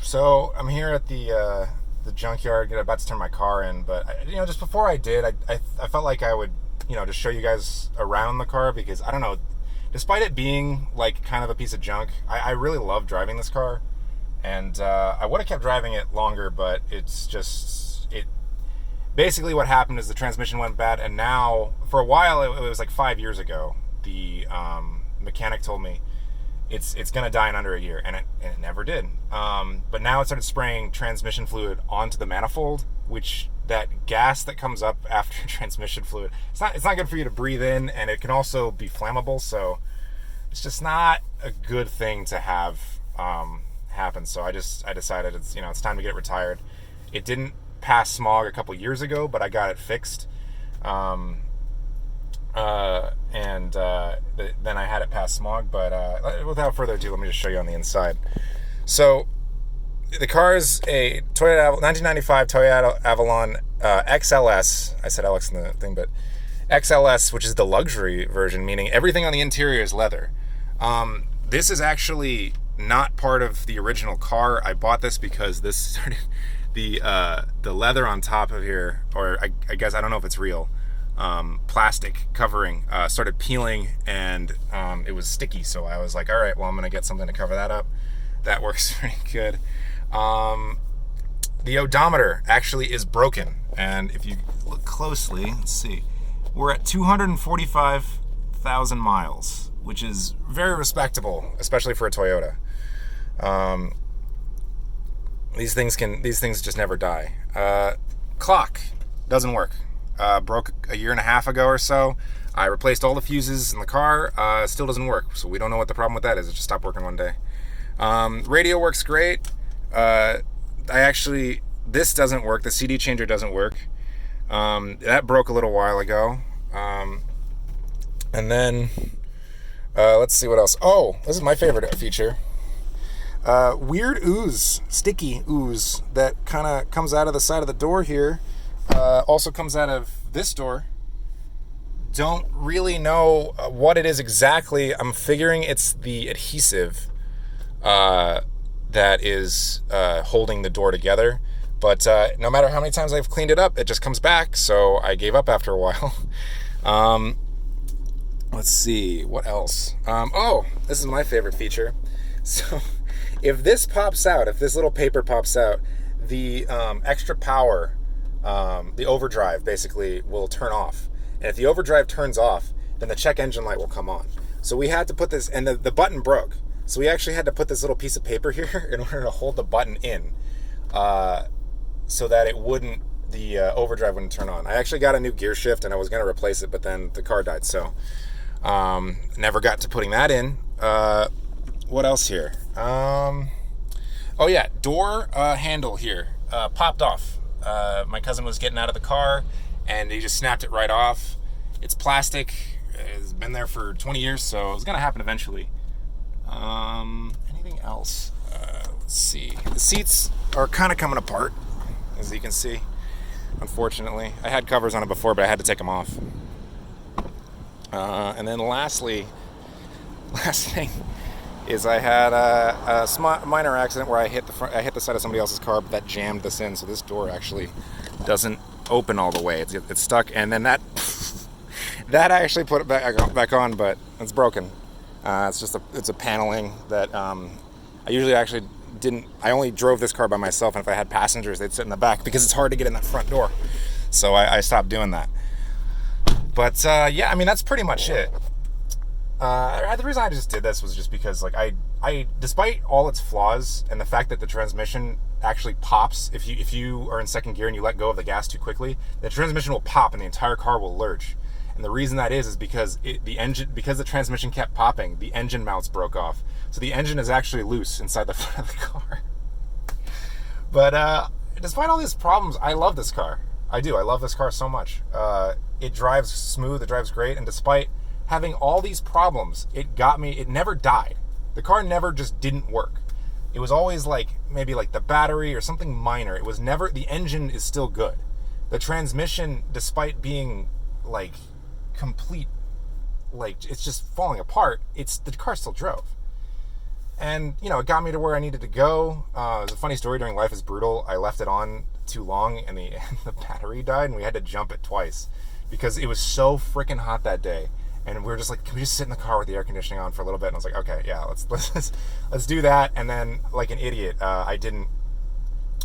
So I'm here at the junkyard, about to turn my car in. But just before I did, I felt like I would, just show you guys around the car because I don't know. Despite it being like kind of a piece of junk, I really love driving this car, and I would have kept driving it longer, but it's just it. Basically, what happened is the transmission went bad, and now for a while it was like 5 years ago. The mechanic told me it's gonna die in under a year, and it never did. But now it started spraying transmission fluid onto the manifold, which that gas that comes up after transmission fluid, it's not good for you to breathe in, and it can also be flammable. So it's just not a good thing to have happen. So I decided it's time to get it retired. It didn't pass smog a couple years ago, but I got it fixed. Then I had it pass smog, but without further ado, let me just show you on the inside. So the car is a 1995 Toyota Avalon XLS. I said LX in the thing, but XLS, which is the luxury version, meaning everything on the interior is leather. This is actually not part of the original car. I bought this because this started the leather on top of here, or I guess I don't know if it's real. Plastic covering started peeling, and it was sticky, so I was like, all right, well, I'm gonna get something to cover that up. That works pretty good. The odometer actually is broken, and if you look closely, let's see, we're at 245,000 miles, which is very respectable, especially for a Toyota. These things just never die. Clock doesn't work. Broke a year and a half ago or so. I replaced all the fuses in the car. Still doesn't work, so we don't know what the problem with that is. It just stopped working one day. Radio works great. This doesn't work. The CD changer doesn't work. That broke a little while ago. And then let's see what else. Oh, this is my favorite feature. Weird ooze, sticky ooze that kind of comes out of the side of the door here. Also comes out of this door. Don't really know what it is exactly. I'm figuring it's the adhesive that is holding the door together. But no matter how many times I've cleaned it up, it just comes back. So I gave up after a while. Let's see, what else? This is my favorite feature. So if this pops out, if this little paper pops out, the extra power, the overdrive basically will turn off. And if the overdrive turns off, then the check engine light will come on. So we had to put this, and the button broke. So we actually had to put this little piece of paper here in order to hold the button in, so that the overdrive wouldn't turn on. I actually got a new gear shift, and I was going to replace it, but then the car died, so never got to putting that in. What else here? Door handle here popped off. My cousin was getting out of the car, and he just snapped it right off. It's plastic. It's been there for 20 years, so it's going to happen eventually. Anything else? Let's see. The seats are kind of coming apart, as you can see, unfortunately. I had covers on it before, but I had to take them off. And then last thing is I had a minor accident where I hit the side of somebody else's car, but that jammed this in, so this door actually doesn't open all the way. It's stuck, and then that I actually put it back on, but it's broken. It's a paneling that I usually actually didn't. I only drove this car by myself, and if I had passengers, they'd sit in the back because it's hard to get in that front door. So I stopped doing that. But that's pretty much it. The reason I just did this was just because, like, I despite all its flaws and the fact that the transmission actually pops if you are in second gear and you let go of the gas too quickly, the transmission will pop and the entire car will lurch. And the reason that is because the transmission kept popping, the engine mounts broke off. So the engine is actually loose inside the front of the car. But despite all these problems, I love this car. I do. I love this car so much. It drives smooth. It drives great. And despite having all these problems, it never died. The car never just didn't work. It was always maybe the battery or something minor. It was never, the engine is still good. The transmission, despite being complete, it's just falling apart, the car still drove. And, you know, it got me to where I needed to go. It was a funny story. During Life is Brutal, I left it on too long, and the the battery died, and we had to jump it twice because it was so freaking hot that day. And we were just like, can we just sit in the car with the air conditioning on for a little bit? And I was like, okay, yeah, let's do that. And then, like an idiot, I didn't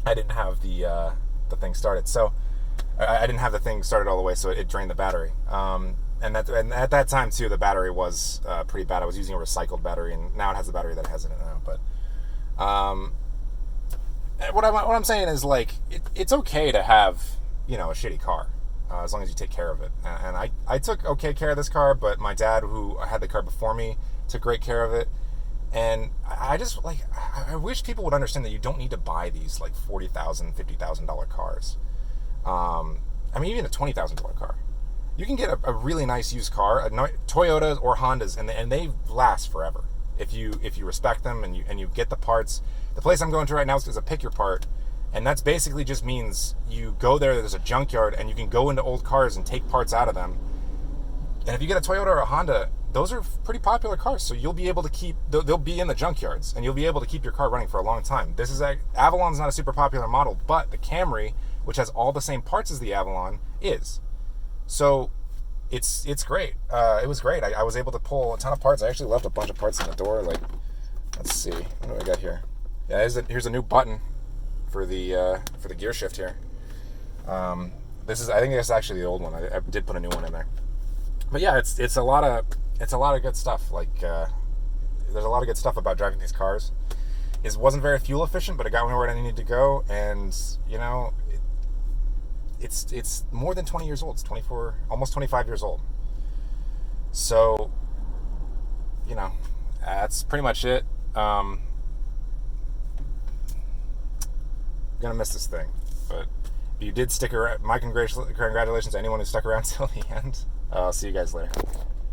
have the thing started. So I didn't have the thing started all the way, so it drained the battery. And at that time too, the battery was pretty bad. I was using a recycled battery, and now it has the battery that it has in it now. But what I'm saying is, like, it's okay to have, you know, a shitty car, as long as you take care of it. And I took okay care of this car, but my dad, who had the car before me, took great care of it. And I just, like, I wish people would understand that you don't need to buy these like $40,000, $50,000 cars. I mean, even a $20,000 car. You can get a really nice used car, Toyotas or Hondas, and they last forever if you respect them and you get the parts. The place I'm going to right now is a pick your part, and that's basically just means you go there. There's a junkyard, and you can go into old cars and take parts out of them. And if you get a Toyota or a Honda, those are pretty popular cars, so you'll be able to keep. They'll be in the junkyards, and you'll be able to keep your car running for a long time. This is Avalon's not a super popular model, but the Camry, which has all the same parts as the Avalon, is. So it's great. It was great. I was able to pull a ton of parts. I actually left a bunch of parts in the door. Like, let's see, what do I got here? Yeah, here's a new button for the gear shift here. I think that's actually the old one. I did put a new one in there. But yeah, it's a lot of good stuff. Like, there's a lot of good stuff about driving these cars. It wasn't very fuel efficient, but it got me where I needed to go. And, you know, it's more than 20 years old. It's 24, almost 25 years old. So, you know, that's pretty much it. I'm gonna miss this thing, but if you did stick around, my congratulations to anyone who stuck around till the end. I'll see you guys later.